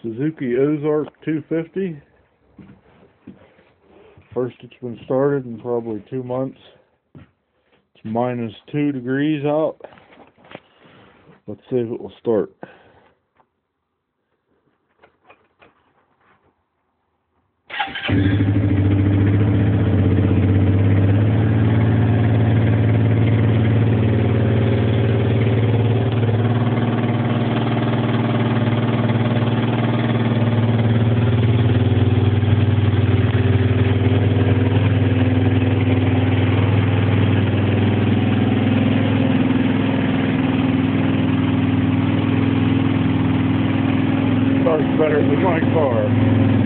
Suzuki Ozark 250. First it's been started in probably 2 months. It's -2 degrees out. Let's see if it will start. Starts better than my car.